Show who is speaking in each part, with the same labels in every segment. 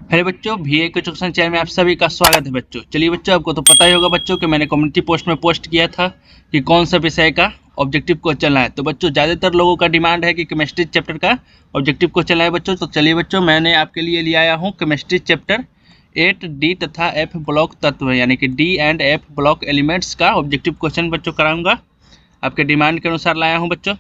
Speaker 1: Hello बच्चों, VA education channel में आप सभी का स्वागत है बच्चों। चलिए बच्चों, आपको तो पता ही होगा बच्चों कि मैंने कम्युनिटी पोस्ट में पोस्ट किया था कि कौन सा विषय का ऑब्जेक्टिव क्वेश्चन चलना है। तो बच्चों ज़्यादातर लोगों का डिमांड है कि केमिस्ट्री चैप्टर का ऑब्जेक्टिव क्वेश्चन चलना है बच्चों। तो चलिए बच्चों, मैंने आपके लिए ले आया हूँ केमिस्ट्री चैप्टर 8D तथा F ब्लॉक तत्व यानी कि D and F block elements का ऑब्जेक्टिव क्वेश्चन बच्चों कराऊंगा। आपके डिमांड के अनुसार लाया हूँ बच्चों।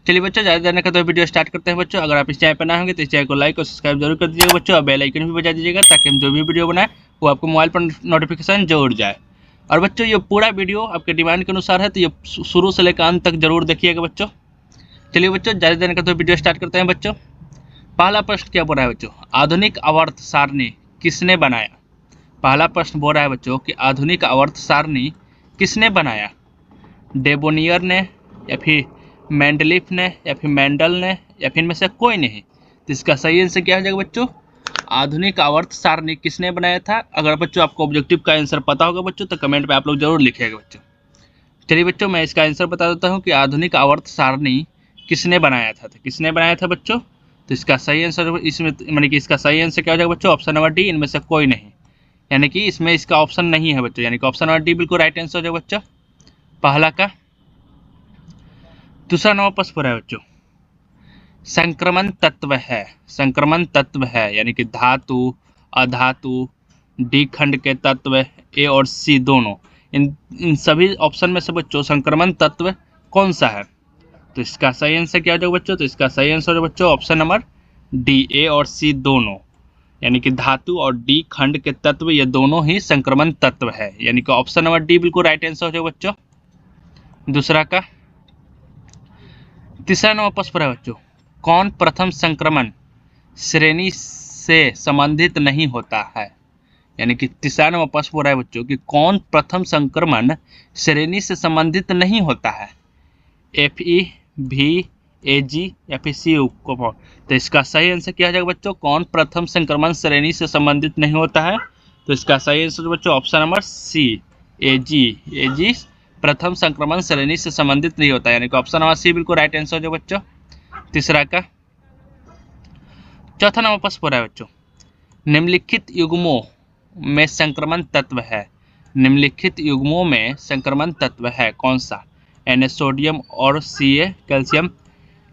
Speaker 1: चलिए बच्चों, ज़्यादा जानने का तो वीडियो स्टार्ट करते हैं बच्चों। अगर आप इस चैनल पर नए होंगे तो इस चैनल को लाइक और सब्सक्राइब जरूर कर दीजिएगा बच्चों, और बेल आइकन भी बजा दीजिएगा ताकि हम जो भी वीडियो बनाए वो आपको मोबाइल पर नोटिफिकेशन जरूर जाए। और बच्चों, ये पूरा वीडियो आपके डिमांड के अनुसार है, तो ये शुरू से लेकर अंत तक जरूर देखिएगा बच्चों। चलिए बच्चों, ज़्यादा जानने का तो वीडियो स्टार्ट करते हैं बच्चों। पहला प्रश्न क्या बोल रहा है बच्चों? आधुनिक आवर्त सारणी किसने बनाया? पहला प्रश्न बोल रहा है बच्चों कि आधुनिक आवर्त सारणी किसने बनाया? डेबोनियर ने, या फिर मेंडलीफ ने, या फिर मेंडल ने, या फिर इनमें से कोई नहीं। तो इसका सही आंसर क्या हो जाएगा बच्चों? आधुनिक आवर्त सारणी किसने बनाया था? अगर बच्चों आपको ऑब्जेक्टिव का आंसर पता होगा बच्चों तो कमेंट में आप लोग जरूर लिखिएगा बच्चों। चलिए बच्चों, मैं इसका आंसर बता देता हूँ कि आधुनिक आवर्त सारणी किसने बनाया था। तो किसने बनाया था बच्चों? तो इसका सही आंसर इसमें यानी कि इसका सही आंसर क्या हो जाएगा बच्चों? ऑप्शन नंबर डी, इनमें से कोई नहीं। यानी कि इसमें इसका ऑप्शन नहीं है बच्चों, यानी कि ऑप्शन नंबर डी बिल्कुल राइट आंसर हो जाएगा बच्चों पहला का। दूसरा नंबर प्रश्न पर है बच्चों, संक्रमण तत्व है। संक्रमण तत्व है यानी कि धातु, अधातु, डी खंड के तत्व ए और सी दोनों, इन सभी ऑप्शन में से बच्चों संक्रमण तत्व कौन सा है? तो इसका सही आंसर क्या हो जाएगा बच्चों? तो इसका सही आंसर हो बच्चों ऑप्शन नंबर डी, ए और सी दोनों, यानी कि धातु और डी खंड के तत्व ये दोनों ही संक्रमण तत्व है, यानी कि ऑप्शन नंबर डी बिल्कुल राइट आंसर हो जाएगा बच्चों दूसरा का। तीसरा नंबर प्रश्न पर है बच्चों, कौन प्रथम संक्रमण श्रेणी से संबंधित नहीं होता है? यानी कि तीसरा नंबर प्रश्न हो रहा है बच्चों कि कौन प्रथम संक्रमण श्रेणी से संबंधित नहीं होता है? FE, V, AG या फिर CU को। तो इसका सही आंसर क्या हो जाएगा बच्चों? कौन प्रथम संक्रमण श्रेणी से संबंधित नहीं होता है? तो इसका सही आंसर बच्चों ऑप्शन नंबर सी, AG प्रथम संक्रमण श्रेणी से संबंधित नहीं होता है, यानी कि ऑप्शन नंबर सी बिल्कुल राइट आंसर हो जाएगा बच्चों तीसरा का। चौथा नंबर प्रश्न पर है बच्चों, निम्नलिखित युग्मों में संक्रमण तत्व है। निम्नलिखित युग्मों में संक्रमण तत्व है कौन सा? Na सोडियम और Ca कैल्शियम,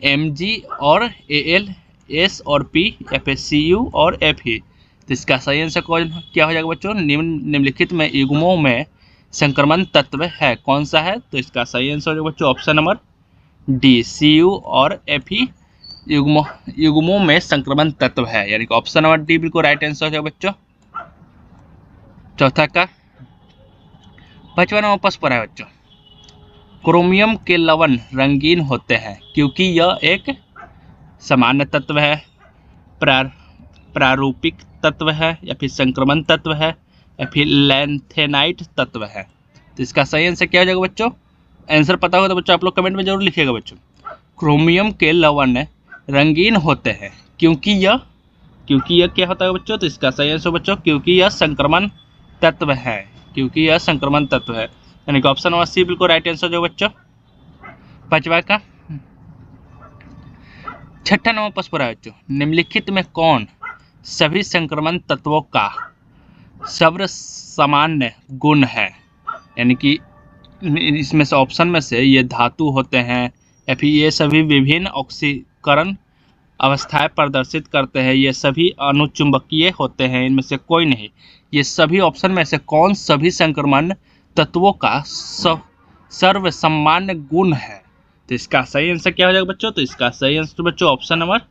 Speaker 1: Mg और Al, S और P या फिर Cu और Fe। तो इसका सही आंसर क्या हो जाएगा बच्चों? निम्नलिखित में युग्मों में संक्रमण तत्व है कौन सा है? तो इसका सही आंसर हो जाएगा बच्चों ऑप्शन नंबर डी, Cu और Fe युग्मों में संक्रमण तत्व है, यानी कि ऑप्शन नंबर डी बिल्कुल राइट आंसर हो जाएगा बच्चों चौथा का। पांचवा नंबर प्रश्न पर है बच्चों, क्रोमियम के लवण रंगीन होते हैं क्योंकि यह एक सामान्य तत्व है, प्रारूपिक तत्व है, या फिर संक्रमण तत्व है, या फिर लैंथेनाइट तत्व है। तो इसका सही आंसर क्या हो जाएगा बच्चों? आंसर पता होगा तो बच्चों आप लोग कमेंट में जरूर लिखिएगा बच्चों। क्रोमियम के लवण रंगीन होते हैं क्योंकि यह क्या होता है बच्चों? तो इसका सही आंसर बच्चों क्योंकि यह संक्रमण तत्व है, क्योंकि यह संक्रमण तत्व है, यानी कि ऑप्शन नंबर सी बिल्कुल राइट आंसर जो बच्चों पांचवा का। छठा नंबर प्रश्न पर है बच्चों, निम्नलिखित में कौन सभी संक्रमण तत्वों का सर्व सामान्य गुण है? यानी कि इसमें से ऑप्शन में से ये धातु होते हैं, या फिर ये सभी विभिन्न ऑक्सीकरण अवस्थाएं प्रदर्शित करते हैं, ये सभी अनुचुंबकीय होते हैं, इनमें से कोई नहीं। ये सभी ऑप्शन में से कौन सभी संक्रमण तत्वों का सर्व सामान्य गुण है? तो इसका सही आंसर क्या हो जाएगा बच्चों? तो इसका सही आंसर बच्चों ऑप्शन नंबर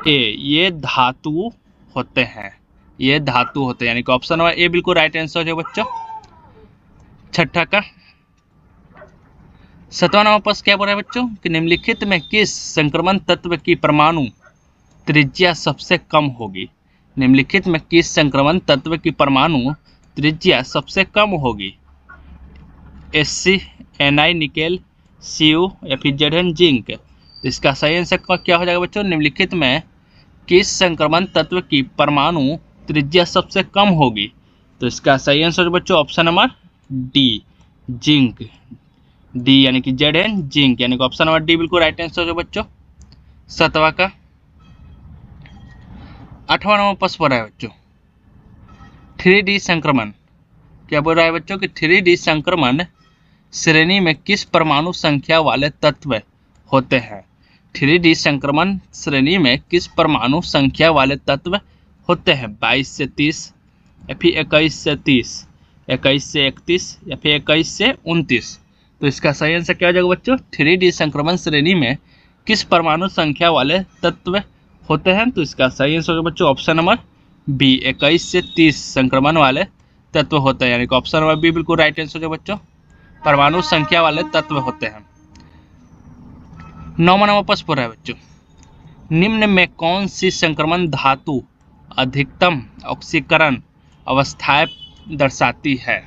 Speaker 1: ए, ये धातु होते हैं, ये धातु होते हैं, यानी कि ऑप्शन नंबर ए बिल्कुल राइट आंसर हो जाएगा बच्चों छठा का। सातवां नंबर प्रश्न क्या बोल रहा है बच्चों कि निम्नलिखित में किस संक्रमण तत्व की परमाणु त्रिज्या सबसे कम होगी? निम्नलिखित में किस संक्रमण तत्व की परमाणु त्रिज्या सबसे कम होगी? Sc, Ni निकेल, Cu या फिर Zn जिंक। इसका सही आंसर क्या हो जाएगा बच्चों? निम्नलिखित में किस संक्रमण तत्व की परमाणु त्रिज्या सबसे कम होगी? तो इसका सही आंसर बच्चों option number D, zinc, D यानी कि Zn जिंक, यानी कि ऑप्शन नंबर डी बिल्कुल राइट आंसर हो बच्चों सातवां का। 8वां नंबर प्रश्न पर है बच्चों 3D संक्रमण। क्या बोल रहा है बच्चों कि 3D संक्रमण श्रेणी में किस परमाणु संख्या वाले तत्व होते हैं। 3D संक्रमण श्रेणी में किस परमाणु संख्या वाले तत्व होते हैं। 22 से 30 या फिर 21 से 30, 21 से 31 या फिर 21 से 29। तो इसका सही आंसर क्या हो जाएगा बच्चों। 3D संक्रमण श्रेणी में किस परमाणु संख्या वाले तत्व होते हैं। तो इसका सही आंसर होगा बच्चों ऑप्शन नंबर बी, 21 से 30 संक्रमण वाले तत्व होते हैं, यानी कि ऑप्शन नंबर बी बिल्कुल राइट आंसर होगा बच्चों, परमाणु संख्या वाले तत्व होते हैं। 9वां नंबर प्रश्न पर है बच्चों निम्न में कौन सी संक्रमण धातु अधिकतम ऑक्सीकरण अवस्थाएं दर्शाती है।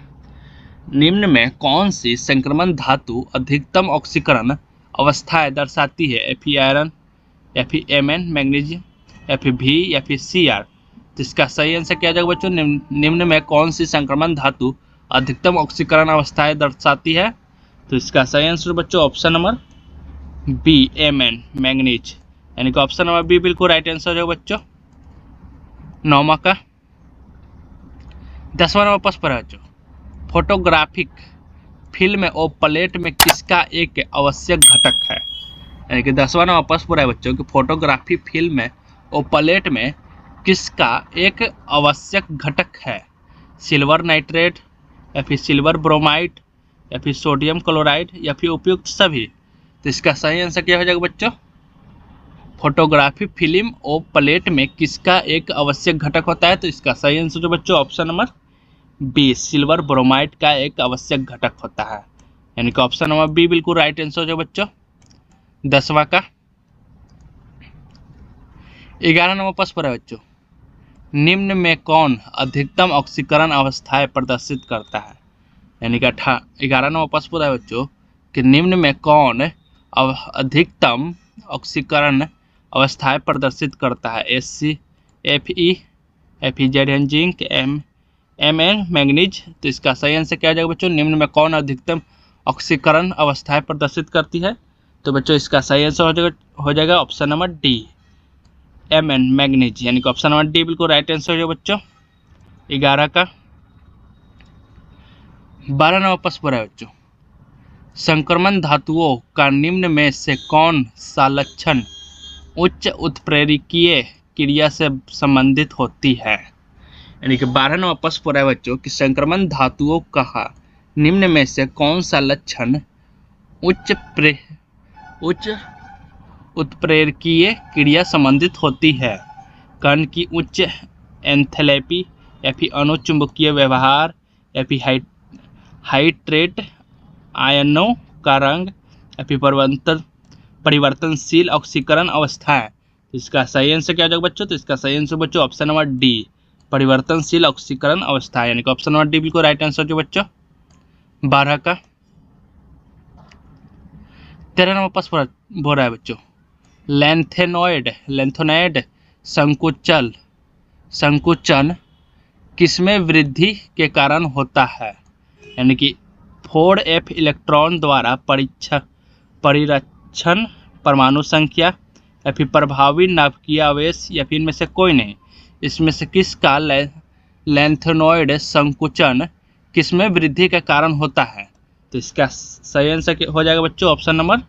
Speaker 1: निम्न में कौन सी संक्रमण धातु अधिकतम ऑक्सीकरण अवस्थाएं दर्शाती है। Fe आयरन या फिर Mn मैग्नीशियम या फिर V या फिर Cr। तो इसका सही आंसर क्या जाएगा बच्चों। निम्न में कौन सी संक्रमण धातु अधिकतम ऑक्सीकरण अवस्थाएं दर्शाती है। तो इसका सही आंसर बच्चों option number B, Mn manganese, यानी कि ऑप्शन नंबर बी बिल्कुल राइट आंसर हो जाएगा बच्चों 9वां का। 10वां नंबर प्रश्न पर है बच्चों फोटोग्राफिक फिल्म और प्लेट में किसका एक आवश्यक घटक है। यानी कि 10वां नंबर प्रश्न पर है बच्चों कि फोटोग्राफी फिल्म और प्लेट में किसका एक आवश्यक घटक है। सिल्वर नाइट्रेट या फिर सिल्वर ब्रोमाइड या फिर सोडियम क्लोराइड या फिर उपयुक्त सभी। तो इसका सही आंसर क्या हो जाएगा बच्चों। फोटोग्राफी फिल्म और प्लेट में किसका एक आवश्यक घटक होता है। तो इसका सही आंसर जो बच्चों option number B, silver bromide का एक आवश्यक घटक होता है, यानी कि ऑप्शन नंबर बी बिल्कुल राइट आंसर जो बच्चों 10वां का। 11 नंबर प्रश्न पर है बच्चों निम्न में कौन अधिकतम ऑक्सीकरण अवस्थाएं प्रदर्शित करता है। यानी कि 11 नंबर प्रश्न पर है बच्चों कि निम्न में कौन अधिकतम ऑक्सीकरण अवस्थाएं प्रदर्शित करता है। Sc, Fe, Fez zinc, Mn manganese. तो इसका सही आंसर क्या हो जाएगा बच्चों। निम्न में कौन अधिकतम ऑक्सीकरण अवस्थाएं प्रदर्शित करती है। तो बच्चों इसका सही आंसर हो जाएगा option number D, Mn manganese, यानी कि ऑप्शन नंबर डी बिल्कुल राइट आंसर हो जाएगा बच्चों 11 का। 12 नंबर प्रश्न पर है बच्चों संक्रमण धातुओं का निम्न में से कौन सा लक्षण उच्च उत्प्रेरकीय क्रिया से संबंधित होती है। यानी कि 12 नंबर प्रश्न पर है बच्चों कि संक्रमण धातुओं का निम्न में से कौन सा लक्षण उच्च उत्प्रेरकीय क्रिया संबंधित होती है। कण की उच्च एंथैल्पी या फिर अणुचुंबकीय व्यवहार या फिर हाइड्रेट आयनों का रंग या फिर परिवर्तनशील ऑक्सीकरण अवस्थाएं। तो इसका सही आंसर क्या हो जाएगा बच्चों। तो इसका सही आंसर बच्चों ऑप्शन नंबर डी, परिवर्तनशील ऑक्सीकरण अवस्था, यानी कि ऑप्शन नंबर डी बिल्कुल राइट आंसर जो बच्चों 12 का। 13 नंबर प्रश्न बोल रहा है बच्चों लेंथेनॉइड संकुचन किसमें वृद्धि के कारण होता है। यानी कि 4f इलेक्ट्रॉन द्वारा परिरक्षण, परमाणु संख्या या फिर प्रभावी नाभिकीय आवेश या फिर इनमें से कोई नहीं। इसमें से किसका लेंथेनॉइड संकुचन किसमें वृद्धि का कारण होता है। तो इसका सही आंसर हो जाएगा बच्चों ऑप्शन नंबर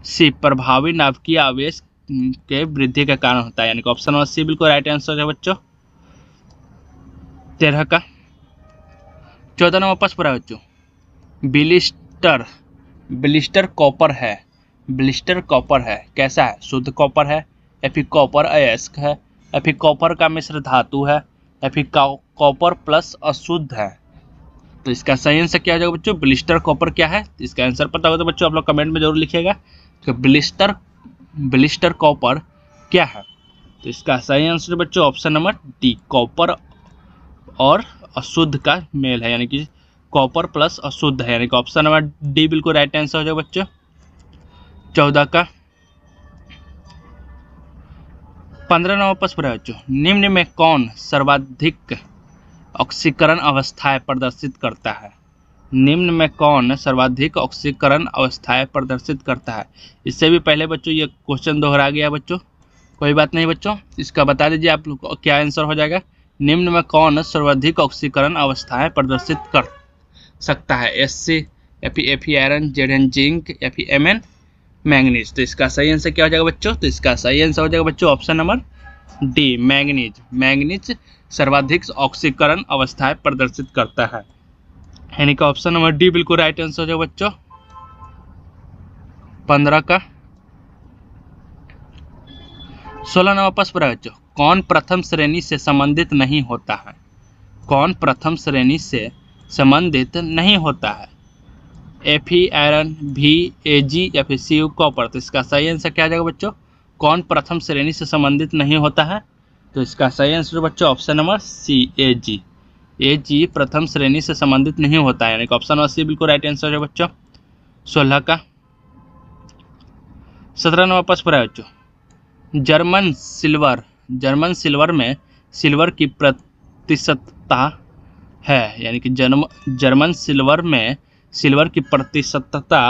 Speaker 1: सी, प्रभावी नाभिकीय आवेश के वृद्धि का कारण होता है, यानी कि ऑप्शन नंबर सी बिल्कुल राइट आंसर है बच्चों 13 का। 14 नंबर प्रश्न पर है बच्चों ब्लिस्टर कॉपर है, कैसा है। शुद्ध कॉपर है या फिर कॉपर अयस्क है या फिर कॉपर का मिश्र धातु है या फिर कॉपर प्लस अशुद्ध है। तो इसका सही आंसर क्या हो जाएगा बच्चों। ब्लिस्टर कॉपर क्या है। इसका आंसर पता हो तो बच्चों आप लोग कमेंट में जरूर लिखिएगा कि ब्लिस्टर कॉपर क्या है। तो इसका सही आंसर बच्चों ऑप्शन नंबर डी, कॉपर और अशुद्ध का मेल है, यानी कि कॉपर प्लस अशुद्ध है, यानी कि ऑप्शन नंबर डी बिल्कुल राइट आंसर हो जाएगा बच्चों 14 का। 15 नंबर प्रश्न है बच्चों निम्न में कौन सर्वाधिक ऑक्सीकरण अवस्थाएं प्रदर्शित करता है। निम्न में कौन सर्वाधिक ऑक्सीकरण अवस्थाएं प्रदर्शित करता है। इससे भी पहले बच्चों ये क्वेश्चन दोहरा गया बच्चों, कोई बात नहीं बच्चों, इसका बता दीजिए आप लोग को क्या आंसर हो जाएगा। निम्न में कौन सर्वाधिक ऑक्सीकरण अवस्थाएं प्रदर्शित कर सकता है? Sc, Fe iron, Zn zinc, Mn manganese. तो इसका सही आंसर क्या हो जाएगा बच्चों? तो इसका सही आंसर हो जाएगा बच्चों option number D, manganese. Manganese सर्वाधिक ऑक्सीकरण अवस्थाएं प्रदर्शित करता है, यानी कि ऑप्शन नंबर डी बिल्कुल राइट आंसर हो जाएगा बच्चों 15 का। 16 नंबर प्रश्न है बच्चों, कौन प्रथम श्रेणी से संबंधित नहीं होता है? कौन प्रथम श्रेणी से संबंधित नहीं होता है? Fe आयरन, भी Ag या फिर Cu कॉपर। तो इसका सही आंसर क्या आ जाएगा बच्चों? कौन प्रथम श्रेणी से संबंधित नहीं होता है? तो इसका सही आंसर बच्चों option number C, Ag। Ag प्रथम श्रेणी से संबंधित नहीं होता है, यानी कि ऑप्शन नंबर सी बिल्कुल राइट आंसर है बच्चों 16 का। 17 नंबर प्रश्न है बच्चों, जर्मन सिल्वर में सिल्वर की प्रतिशतता है, यानी कि जर्मन सिल्वर में सिल्वर की प्रतिशतता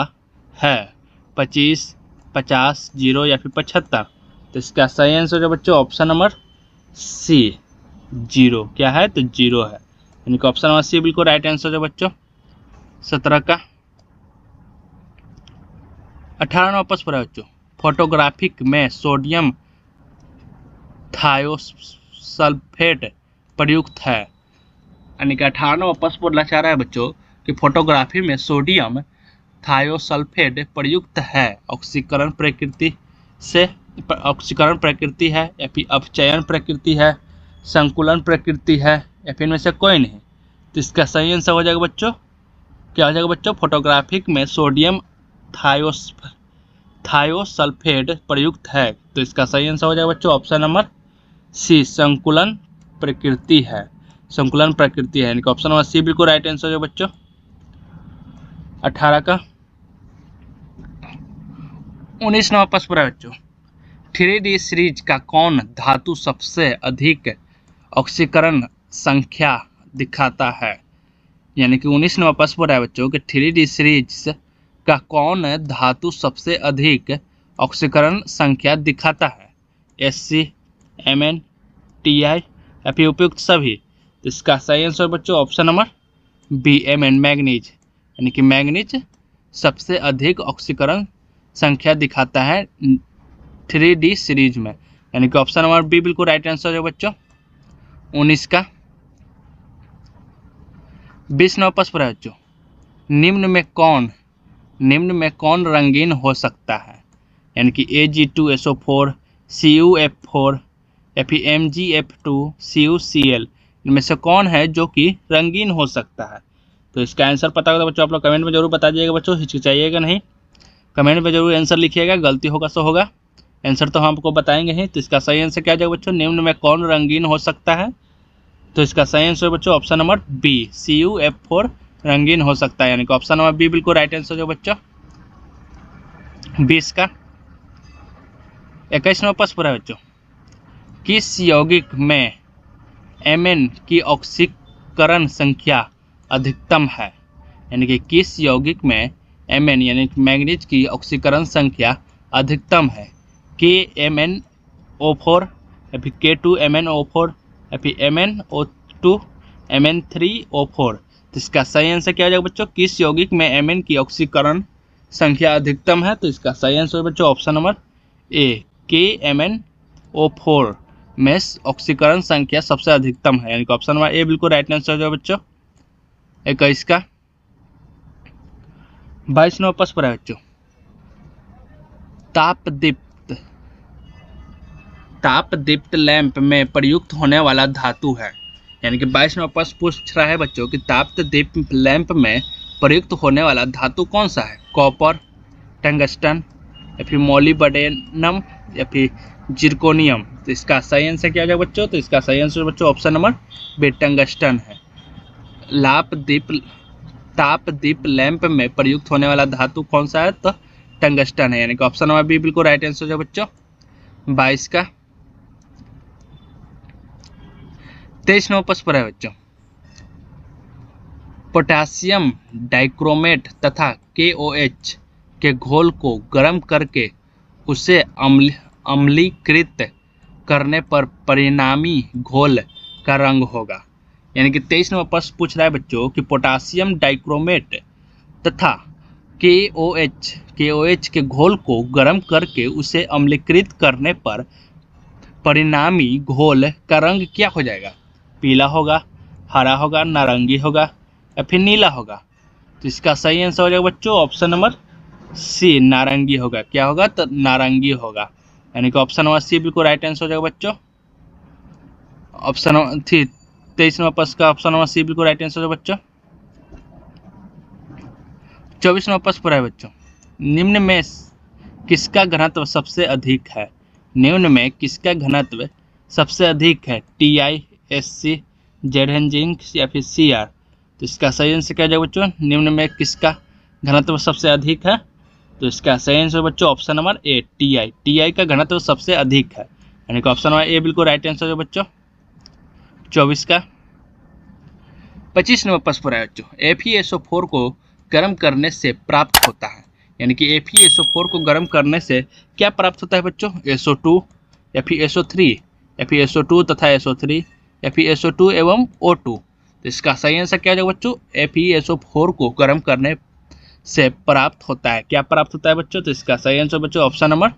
Speaker 1: है 25, 50, 0 या फिर 75। तो इसका सही आंसर है बच्चों ऑप्शन नंबर सी, 0। क्या है? तो 0 है, यानी कि ऑप्शन नंबर सी बिल्कुल राइट आंसर है बच्चों 17 का। 18 नंबर प्रश्न है बच्चों, फोटोग्राफिक में सोडियम थायोसल्फेट प्रयुक्त है, यानी कि 18 नंबर प्रश्न बोलना चाह रहा है बच्चों कि फोटोग्राफी में सोडियम थायोसल्फेट प्रयुक्त है, ऑक्सीकरण प्रकृति है या फिर अपचयन प्रकृति है, संकुलन प्रकृति है या फिर इनमें से कोई नहीं। तो इसका सही आंसर हो जाएगा बच्चों क्या हो जाएगा बच्चों? फोटोग्राफिक में सोडियम थायोसल्फेट प्रयुक्त है। तो इसका सही आंसर हो जाएगा बच्चों ऑप्शन नंबर सी, संकुलन प्रकृति है। संकुलन प्रकृति है, यानी कि ऑप्शन नंबर सी बिल्कुल राइट आंसर है बच्चों 18 का। 19 नंबर प्रश्न है बच्चों, 3D सीरीज का कौन धातु सबसे अधिक ऑक्सीकरण संख्या दिखाता है? यानी कि 19 नंबर प्रश्न है बच्चों कि 3D सीरीज का कौन धातु सबसे अधिक ऑक्सीकरण संख्या दिखाता है? Sc, Mn, Ti या फिर उपयुक्त सभी। तो इसका सही आंसर बच्चों option number B, Mn manganese, यानी कि मैंगनीज सबसे अधिक ऑक्सीकरण संख्या दिखाता है 3D सीरीज में, यानी कि ऑप्शन नंबर बी बिल्कुल राइट आंसर है बच्चों 19 का। 20 नंबर प्रश्न है बच्चों, निम्न में कौन रंगीन हो सकता है? यानी कि Ag2SO4, CuF4 या फिर MgF2, CuCl, इनमें से कौन है जो कि रंगीन हो सकता है? तो इसका आंसर पता होगा तो बच्चों आप लोग कमेंट में जरूर बता दीजिएगा बच्चों, हिचकिचाइएगा नहीं, कमेंट में जरूर आंसर लिखिएगा, गलती होगा सो होगा, आंसर तो हम आपको बताएंगे ही। तो इसका सही आंसर क्या जाएगा बच्चों? निम्न में कौन रंगीन हो सकता है? तो इसका सही आंसर बच्चों ऑप्शन नंबर बी, CuF4 रंगीन हो सकता है, यानी कि ऑप्शन नंबर बी बिल्कुल राइट आंसर जो बच्चों 20 का। 21 नंबर प्रश्न है बच्चों, किस यौगिक में Mn की ऑक्सीकरण संख्या अधिकतम है? यानी कि किस यौगिक में Mn यानी कि मैंगनीज की ऑक्सीकरण संख्या अधिकतम है? KMnO4 या फिर K2MnO4 या फिर MnO2 Mn3O4। तो इसका सही आंसर क्या हो जाएगा बच्चों? किस यौगिक में Mn की ऑक्सीकरण संख्या अधिकतम है? तो इसका सही आंसर बच्चों ऑप्शन नंबर ए, KMnO4 में ऑक्सीकरण संख्या सबसे अधिकतम है, यानी कि ऑप्शन नंबर ए बिल्कुल राइट आंसर है बच्चों 21 का। 22 नंबर प्रश्न है बच्चों, तापदीप्त लैंप में प्रयुक्त होने वाला धातु है, यानी कि 22 नंबर प्रश्न पूछ रहा है बच्चों कि तापदीप्त लैंप में प्रयुक्त होने वाला धातु कौन सा है? कॉपर, टंगस्टन या फिर मोलिब्डेनम या फिर जिरकोनियम। तो इसका सही आंसर क्या हो जाएगा बच्चों? तो इसका सही आंसर बच्चों ऑप्शन नंबर बी, टंगस्टन है। तापदीप लैंप में प्रयुक्त होने वाला धातु कौन सा है? तो टंगस्टन है, यानी कि ऑप्शन नंबर बी बिल्कुल राइट आंसर है बच्चों 22 का। 23 नंबर प्रश्न है बच्चों, पोटेशियम डाइक्रोमेट तथा KOH के घोल को गर्म करके उसे अम्लीकृत करने पर परिणामी घोल का रंग होगा। यानी कि 23 नंबर प्रश्न पूछ रहा है बच्चों कि पोटासियम डाइक्रोमेट तथा KOH के घोल को गर्म करके उसे अम्लीकृत करने पर परिणामी घोल का रंग क्या हो जाएगा? पीला होगा, हरा होगा, नारंगी होगा या फिर नीला होगा। तो इसका सही आंसर हो जाएगा बच्चों ऑप्शन नंबर सी, नारंगी होगा। क्या होगा? तो नारंगी होगा। यानी कि ऑप्शन नंबर सी बिल्कुल राइट आंसर हो जाएगा बच्चों। ऑप्शन नंबर 23 नंबर प्रश्न का ऑप्शन नंबर सी बिल्कुल राइट आंसर हो बच्चों। 24 नंबर प्रश्न पूरा है बच्चों। निम्न में किसका घनत्व सबसे अधिक है? निम्न में किसका घनत्व सबसे अधिक है? TiSC, ZN जिंक या फिर Cr। तो इसका सही आंसर क्या जाएगा बच्चों? निम्न में किसका घनत्व सबसे अधिक है? तो इसका सही आंसर बच्चों ऑप्शन नंबर ए, TI का घनत्व सबसे अधिक है। यानी कि ऑप्शन नंबर ए बिल्कुल राइट आंसर है बच्चों 24 का। 25 नंबर प्रश्न पूरा है बच्चों। FeSO4 को गर्म करने से प्राप्त होता है। यानी कि FeSO4 को गर्म करने से क्या प्राप्त होता है बच्चों? SO2 या फिर SO3 या फिर SO2 तथा SO3 या फिर SO2 एवं O2। तो इसका सही आंसर क्या जाएगा बच्चों? FeSO4 को गर्म करने से प्राप्त होता है। क्या प्राप्त होता है बच्चों? तो इसका सही आंसर बच्चों ऑप्शन नंबर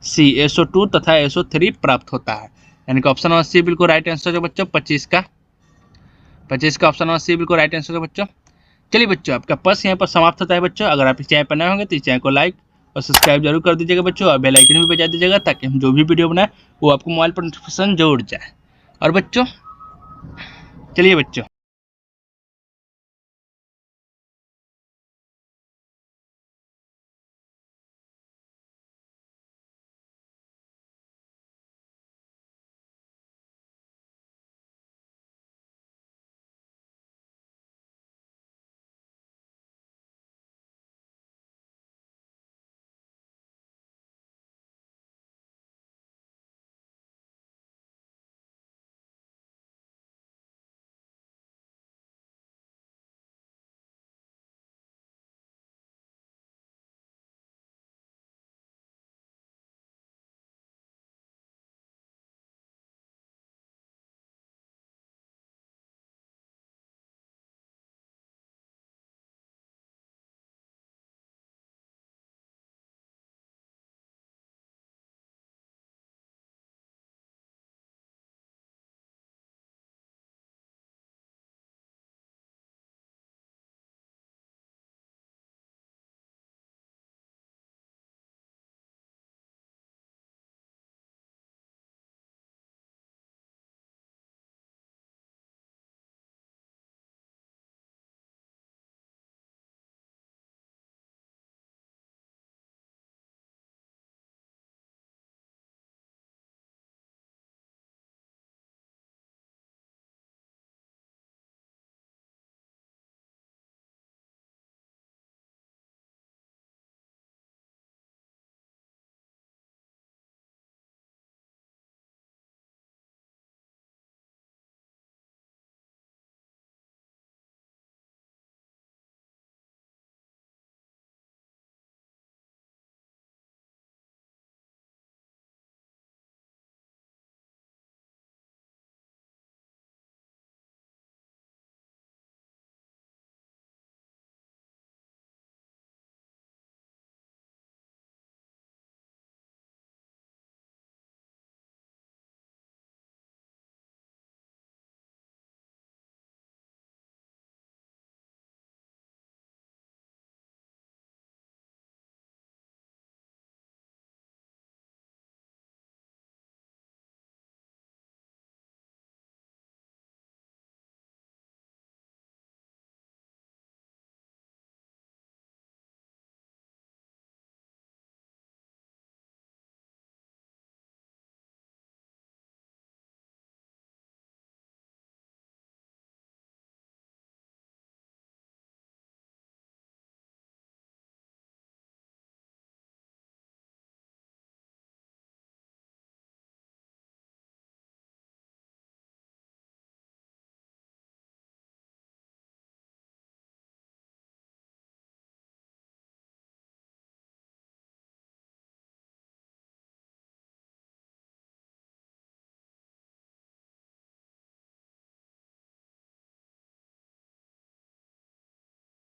Speaker 1: सी, SO2 तथा SO3 प्राप्त होता है। यानी कि ऑप्शन नंबर सी बिल्कुल राइट आंसर है बच्चों 25 का ऑप्शन नंबर सी बिल्कुल राइट आंसर है बच्चों। चलिए बच्चों, आपका प्रश्न यहाँ पर समाप्त होता है बच्चों। अगर आप इस चैनल पर नए होंगे तो इस चैनल को लाइक और सब्सक्राइब जरूर कर दीजिएगा बच्चों, और बेल आइकन भी बजा दीजिएगा ताकि हम जो भी वीडियो बनाए वो आपको मोबाइल पर नोटिफिकेशन जरूर जाए। और बच्चों चलिए बच्चों